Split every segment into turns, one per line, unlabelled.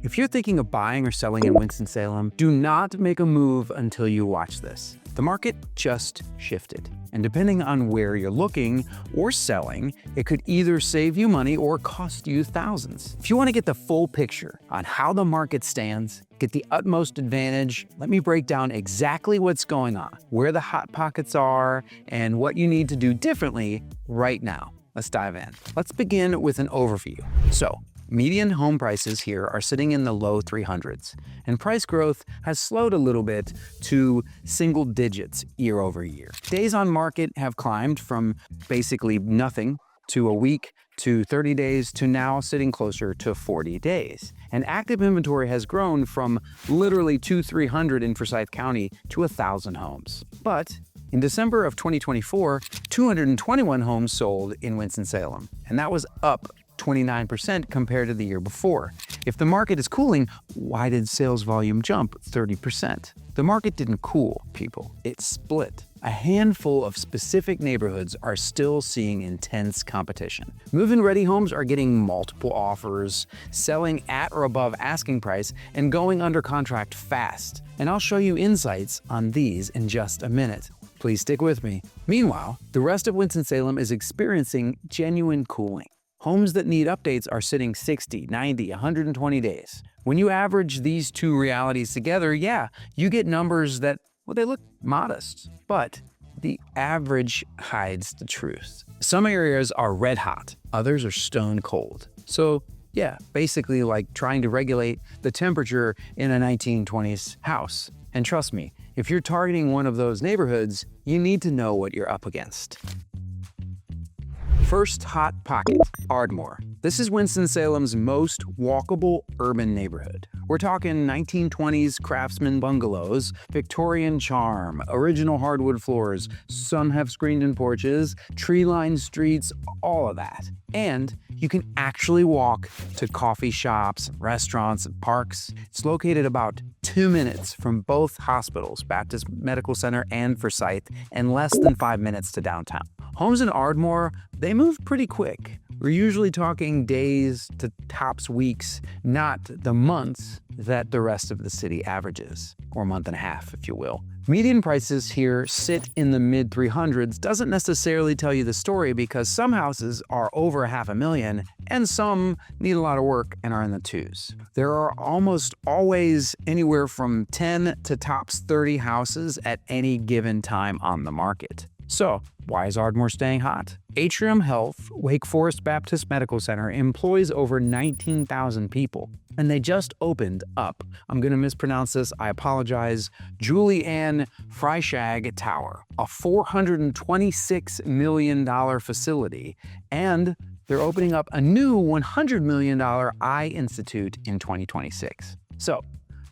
If you're thinking of buying or selling in Winston-Salem, do not make a move until you watch this. The market just shifted, and depending on where you're looking or selling, it could either save you money or cost you thousands. If you want to get the full picture on how the market stands, get the utmost advantage, let me break down exactly what's going on, where the hot pockets are, and what you need to do differently right now. Let's dive in. Let's begin with an overview. So, median home prices here are sitting in the low 300s, and price growth has slowed a little bit to single digits year over year. Days on market have climbed from basically nothing to a week to 30 days to now sitting closer to 40 days. And active inventory has grown from literally 200-300 in Forsyth County to 1,000 homes. But in December of 2024, 221 homes sold in Winston-Salem, and that was up 29% compared to the year before. If the market is cooling, why did sales volume jump 30%? The market didn't cool, people. It split. A handful of specific neighborhoods are still seeing intense competition. Move-in-ready homes are getting multiple offers, selling at or above asking price, and going under contract fast. And I'll show you insights on these in just a minute. Please stick with me. Meanwhile, the rest of Winston-Salem is experiencing genuine cooling. Homes that need updates are sitting 60, 90, 120 days. When you average these two realities together, yeah, you get numbers that, well, they look modest, but the average hides the truth. Some areas are red hot, others are stone cold. So yeah, basically like trying to regulate the temperature in a 1920s house. And trust me, if you're targeting one of those neighborhoods, you need to know what you're up against. First hot pocket, Ardmore. This is Winston-Salem's most walkable urban neighborhood. We're talking 1920s craftsman bungalows, Victorian charm, original hardwood floors, some have screened-in porches, tree-lined streets, all of that. And you can actually walk to coffee shops, restaurants, and parks. It's located about 2 minutes from both hospitals, Baptist Medical Center and Forsyth, and less than 5 minutes to downtown. Homes in Ardmore, they move pretty quick. We're usually talking days to tops weeks, not the months that the rest of the city averages, or a month and a half, if you will. Median prices here sit in the mid 300s doesn't necessarily tell you the story because some houses are over $500,000 and some need a lot of work and are in the twos. There are almost always anywhere from 10 to tops 30 houses at any given time on the market. So, why is Ardmore staying hot? Atrium Health, Wake Forest Baptist Medical Center, employs over 19,000 people, and they just opened up, I'm going to mispronounce this, I apologize, Julie Ann Freishag Tower, a $426 million facility, and they're opening up a new $100 million eye institute in 2026. So,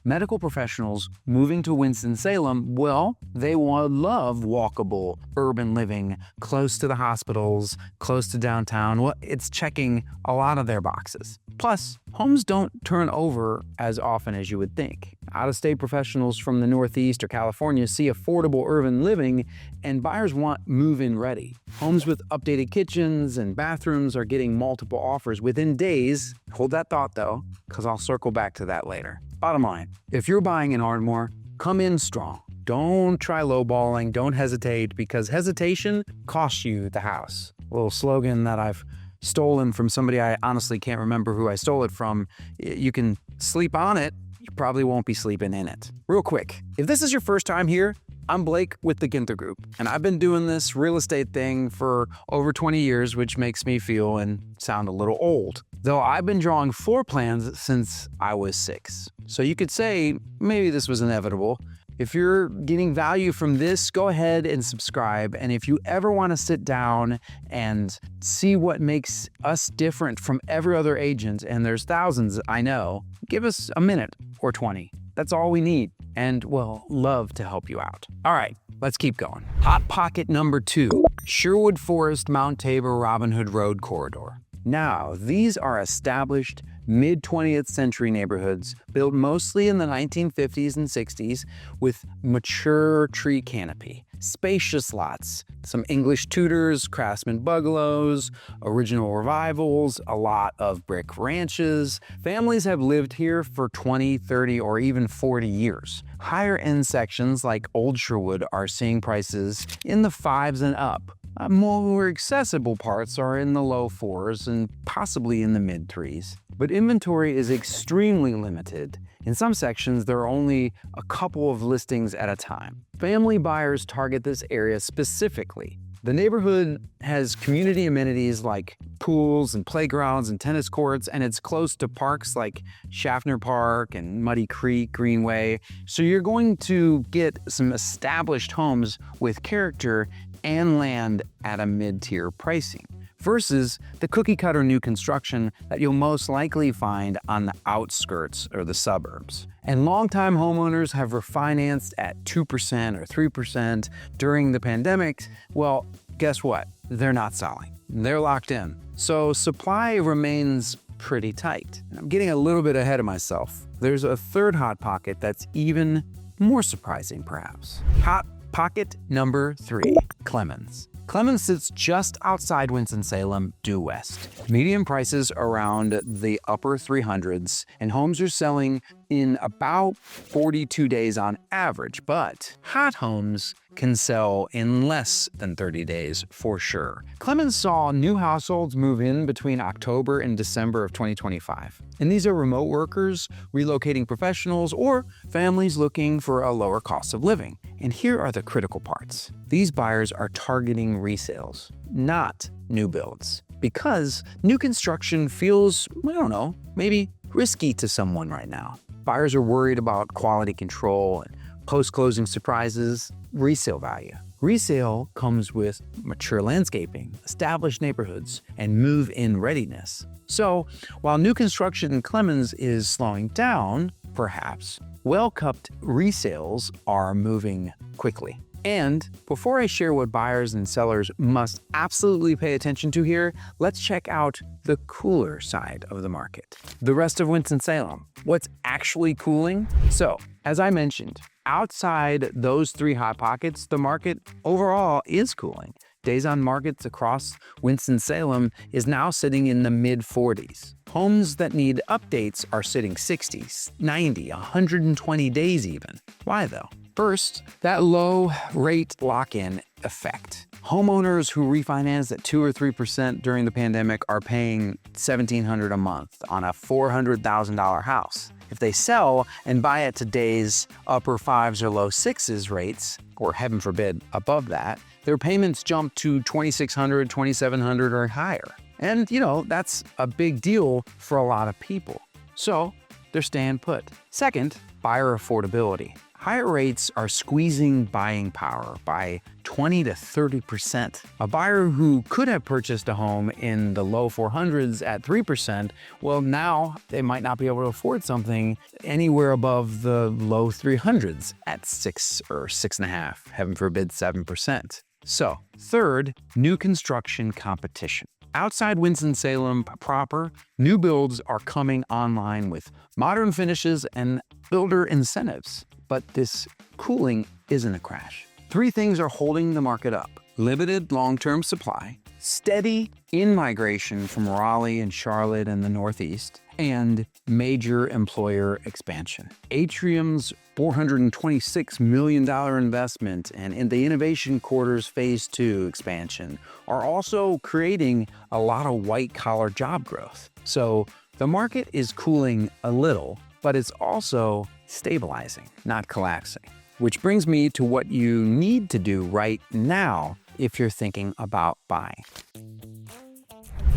medical professionals moving to Winston-Salem, well, they love walkable urban living, close to the hospitals, close to downtown. Well, it's checking a lot of their boxes. Plus, homes don't turn over as often as you would think. Out-of-state professionals from the Northeast or California see affordable urban living, and buyers want move-in ready. Homes with updated kitchens and bathrooms are getting multiple offers within days. Hold that thought though, because I'll circle back to that later. Bottom line, if you're buying in Ardmore, come in strong. Don't try lowballing, don't hesitate, because hesitation costs you the house. A little slogan that I've stolen from somebody I honestly can't remember who I stole it from. You can sleep on it, you probably won't be sleeping in it. Real quick, if this is your first time here, I'm Blake with the Ginther Group, and I've been doing this real estate thing for over 20 years, which makes me feel and sound a little old. Though I've been drawing floor plans since I was 6. So you could say maybe this was inevitable. If you're getting value from this, go ahead and subscribe. And if you ever want to sit down and see what makes us different from every other agent, and there's thousands, I know, give us a minute or 20. That's all we need. And we'll love to help you out. All right, let's keep going. Hot pocket number 2, Sherwood Forest, Mount Tabor, Robin Hood Road corridor. Now, these are established, mid-20th century neighborhoods built mostly in the 1950s and 60s with mature tree canopy, spacious lots, some English Tudors, Craftsman bungalows, original revivals, a lot of brick ranches. Families have lived here for 20, 30, or even 40 years. Higher-end sections like Old Sherwood are seeing prices in the 5s and up. More accessible parts are in the low 4s and possibly in the mid 3s. But inventory is extremely limited. In some sections, there are only a couple of listings at a time. Family buyers target this area specifically. The neighborhood has community amenities like pools and playgrounds and tennis courts, and it's close to parks like Schaffner Park and Muddy Creek Greenway. So you're going to get some established homes with character and land at a mid-tier pricing, versus the cookie-cutter new construction that you'll most likely find on the outskirts or the suburbs. And longtime homeowners have refinanced at 2% or 3% during the pandemic. Well, guess what? They're not selling. They're locked in. So supply remains pretty tight. I'm getting a little bit ahead of myself. There's a third hot pocket that's even more surprising, perhaps. Hot pocket number 3, Clemens. Clemens sits just outside Winston-Salem, due west. Median prices around the upper 300s, and homes are selling in about 42 days on average, but hot homes can sell in less than 30 days for sure. Clemens saw new households move in between October and December of 2025. And these are remote workers, relocating professionals, or families looking for a lower cost of living. And here are the critical parts. These buyers are targeting resales, not new builds, because new construction feels, I don't know, maybe risky to someone right now. Buyers are worried about quality control and post-closing surprises, resale value. Resale comes with mature landscaping, established neighborhoods, and move-in readiness. So while new construction in Clemens is slowing down, perhaps, well-kept resales are moving quickly. And before I share what buyers and sellers must absolutely pay attention to here, let's check out the cooler side of the market. The rest of Winston-Salem. What's actually cooling? So, as I mentioned, outside those 3 hot pockets, the market overall is cooling. Days on markets across Winston-Salem is now sitting in the mid-40s. Homes that need updates are sitting 60, 90, 120 days even. Why though? First, that low rate lock-in effect. Homeowners who refinanced at 2 or 3% during the pandemic are paying $1,700 a month on a $400,000 house. If they sell and buy at today's upper 5s or low 6s rates, or heaven forbid above that, their payments jump to $2,600, $2,700 or higher. And that's a big deal for a lot of people. So they're staying put. Second, buyer affordability. Higher rates are squeezing buying power by 20 to 30%. A buyer who could have purchased a home in the low 400s at 3%, well, now they might not be able to afford something anywhere above the low 300s at 6 or 6.5, heaven forbid 7%. So, third, new construction competition. Outside Winston-Salem proper, new builds are coming online with modern finishes and builder incentives. But this cooling isn't a crash. 3 things are holding the market up: limited long-term supply, steady in-migration from Raleigh and Charlotte and the Northeast, and major employer expansion. Atrium's $426 million investment and in the Innovation Quarters Phase 2 expansion are also creating a lot of white-collar job growth. So the market is cooling a little, but it's also stabilizing, not collapsing. Which brings me to what you need to do right now if you're thinking about buying.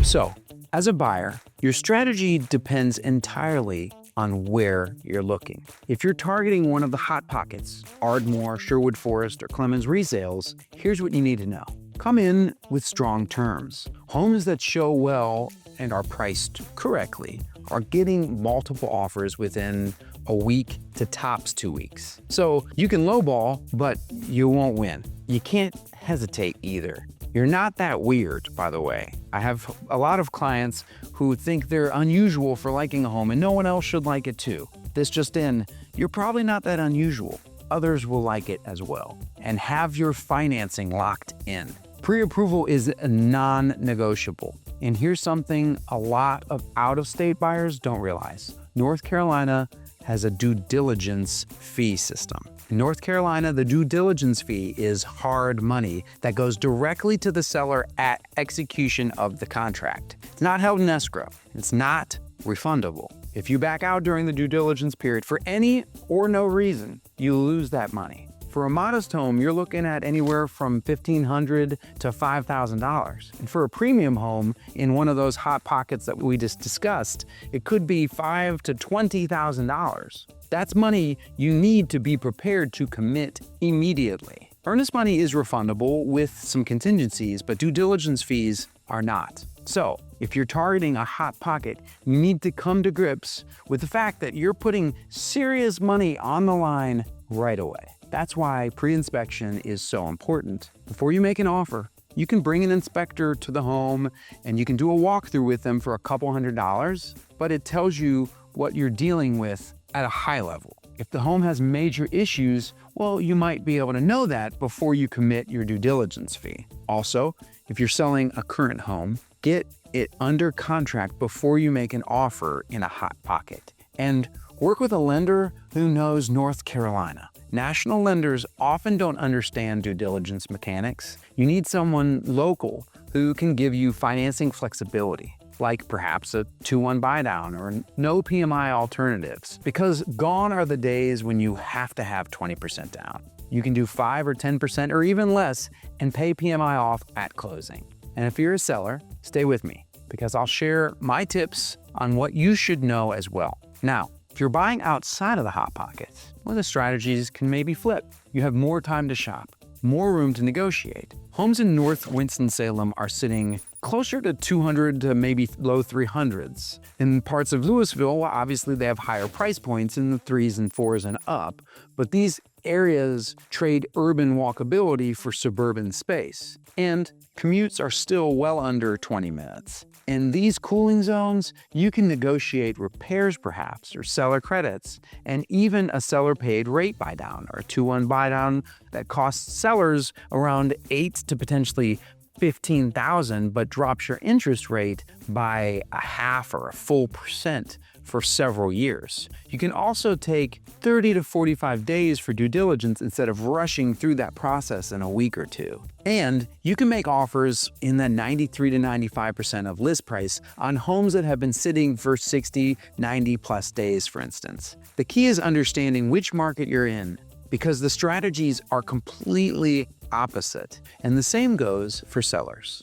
So, as a buyer, your strategy depends entirely on where you're looking. If you're targeting one of the hot pockets, Ardmore, Sherwood Forest, or Clemens resales, here's what you need to know. Come in with strong terms. Homes that show well and are priced correctly are getting multiple offers within a week to tops 2 weeks. So you can lowball, but you won't win. You can't hesitate either. You're not that weird, by the way. I have a lot of clients who think they're unusual for liking a home and no one else should like it too. This just in, you're probably not that unusual. Others will like it as well. And have your financing locked in. Pre-approval is non-negotiable. And here's something a lot of out-of-state buyers don't realize. North Carolina has a due diligence fee system. In North Carolina, the due diligence fee is hard money that goes directly to the seller at execution of the contract. It's not held in escrow. It's not refundable. If you back out during the due diligence period for any or no reason, you lose that money. For a modest home, you're looking at anywhere from $1,500 to $5,000. And for a premium home in one of those hot pockets that we just discussed, it could be $5,000 to $20,000. That's money you need to be prepared to commit immediately. Earnest money is refundable with some contingencies, but due diligence fees are not. So, if you're targeting a hot pocket, you need to come to grips with the fact that you're putting serious money on the line right away. That's why pre-inspection is so important. Before you make an offer, you can bring an inspector to the home and you can do a walkthrough with them for a couple $100s, but it tells you what you're dealing with at a high level. If the home has major issues, well, you might be able to know that before you commit your due diligence fee. Also, if you're selling a current home, get it under contract before you make an offer in a hot pocket. And work with a lender who knows North Carolina. National lenders often don't understand due diligence mechanics. You need someone local who can give you financing flexibility, like perhaps a 2-1 buydown or no PMI alternatives, because gone are the days when you have to have 20% down. You can do 5 or 10% or even less and pay PMI off at closing. And if you're a seller, stay with me because I'll share my tips on what you should know as well. Now, if you're buying outside of the hot pockets, well, the strategies can maybe flip. You have more time to shop, more room to negotiate. Homes in North Winston-Salem are sitting closer to 200 to maybe low 300s. In parts of Louisville, well, obviously they have higher price points in the 3s and 4s and up, but these areas trade urban walkability for suburban space. And commutes are still well under 20 minutes. In these cooling zones, you can negotiate repairs perhaps, or seller credits, and even a seller-paid rate buydown, or a 2-1 buydown that costs sellers around $8,000 to potentially $15,000, but drops your interest rate by a half or a full percent for several years. You can also take 30 to 45 days for due diligence instead of rushing through that process in a week or two. And you can make offers in the 93 to 95% of list price on homes that have been sitting for 60, 90 plus days, for instance. The key is understanding which market you're in, because the strategies are completely opposite. And the same goes for sellers.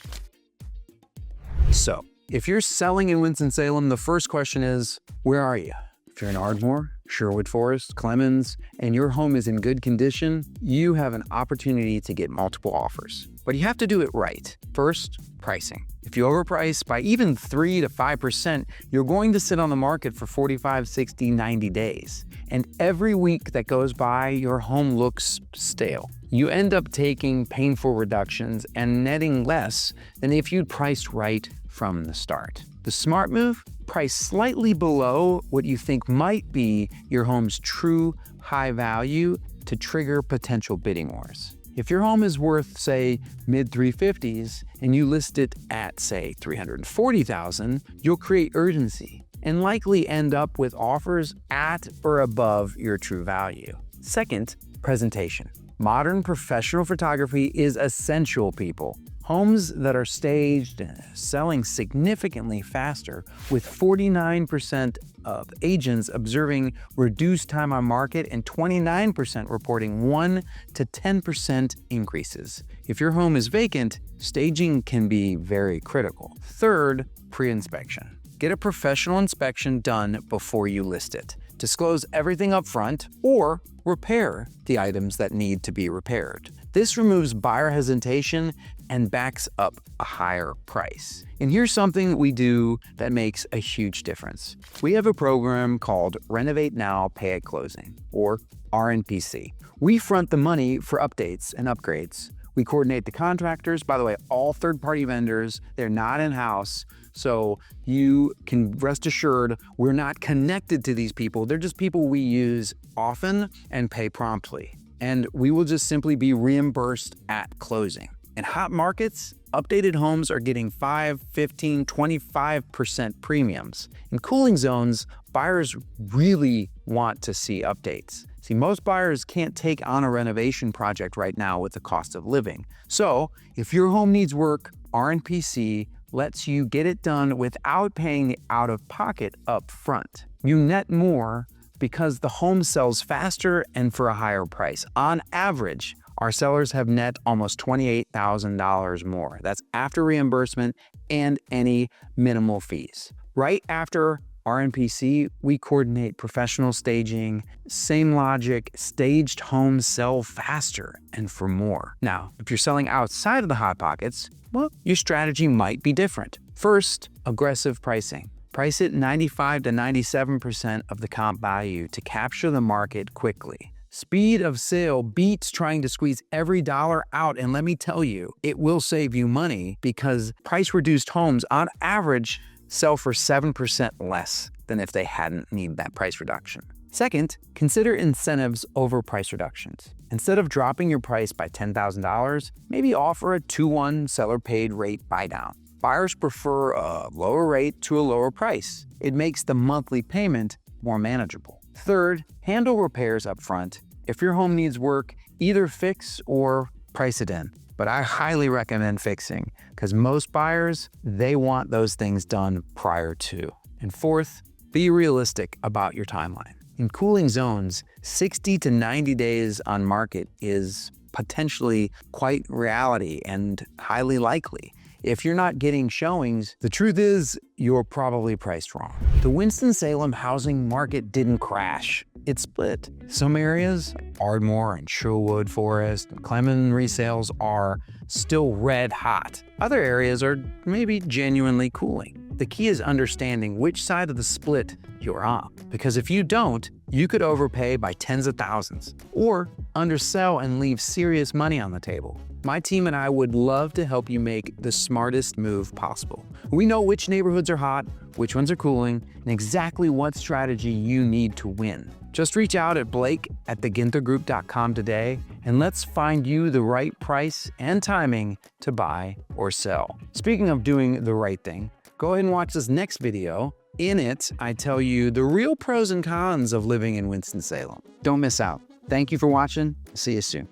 So, if you're selling in Winston-Salem, the first question is, where are you? If you're in Ardmore, Sherwood Forest, Clemens, and your home is in good condition, you have an opportunity to get multiple offers. But you have to do it right. First, pricing. If you overprice by even 3 to 5%, you're going to sit on the market for 45, 60, 90 days. And every week that goes by, your home looks stale. You end up taking painful reductions and netting less than if you'd priced right from the start. The smart move? Price slightly below what you think might be your home's true high value to trigger potential bidding wars. If your home is worth, say, mid 350s and you list it at, say, 340,000, you'll create urgency and likely end up with offers at or above your true value. Second, presentation. Modern professional photography is essential, people. Homes that are staged and selling significantly faster, with 49% of agents observing reduced time on market and 29% reporting 1 to 10% increases. If your home is vacant, staging can be very critical. Third, pre-inspection. Get a professional inspection done before you list it. Disclose everything up front or repair the items that need to be repaired. This removes buyer hesitation and backs up a higher price. And here's something we do that makes a huge difference. We have a program called Renovate Now, Pay at Closing, or RNPC. We front the money for updates and upgrades. We coordinate the contractors. By the way, all third-party vendors, they're not in-house. So you can rest assured we're not connected to these people. They're just people we use often and pay promptly. And we will just simply be reimbursed at closing. In hot markets, updated homes are getting 5, 15, 25% premiums. In cooling zones, buyers really want to see updates. See, most buyers can't take on a renovation project right now with the cost of living. So if your home needs work, RNPC lets you get it done without paying the out-of-pocket up front. You net more because the home sells faster and for a higher price. On average, our sellers have net almost $28,000 more. That's after reimbursement and any minimal fees. Right after RNPC, we coordinate professional staging, same logic, staged homes sell faster and for more. Now, if you're selling outside of the hot pockets, well, your strategy might be different. First, aggressive pricing. Price it 95 to 97% of the comp value to capture the market quickly. Speed of sale beats trying to squeeze every dollar out, and let me tell you, it will save you money because price-reduced homes, on average, sell for 7% less than if they hadn't needed that price reduction. Second, consider incentives over price reductions. Instead of dropping your price by $10,000, maybe offer a 2-1 seller-paid rate buy-down. Buyers prefer a lower rate to a lower price. It makes the monthly payment more manageable. Third, handle repairs up front. If your home needs work, either fix or price it in. But I highly recommend fixing because most buyers, they want those things done prior to. And fourth, be realistic about your timeline. In cooling zones, 60 to 90 days on market is potentially quite reality and highly likely. If you're not getting showings, the truth is you're probably priced wrong. The Winston-Salem housing market didn't crash. It split. Some areas, Ardmore and Sherwood Forest and Clemens resales are still red hot. Other areas are maybe genuinely cooling. The key is understanding which side of the split you're on. Because if you don't, you could overpay by tens of thousands or undersell and leave serious money on the table. My team and I would love to help you make the smartest move possible. We know which neighborhoods are hot, which ones are cooling, and exactly what strategy you need to win. Just reach out at blake@theginthergroup.com today, and let's find you the right price and timing to buy or sell. Speaking of doing the right thing, go ahead and watch this next video. In it, I tell you the real pros and cons of living in Winston-Salem. Don't miss out. Thank you for watching. See you soon.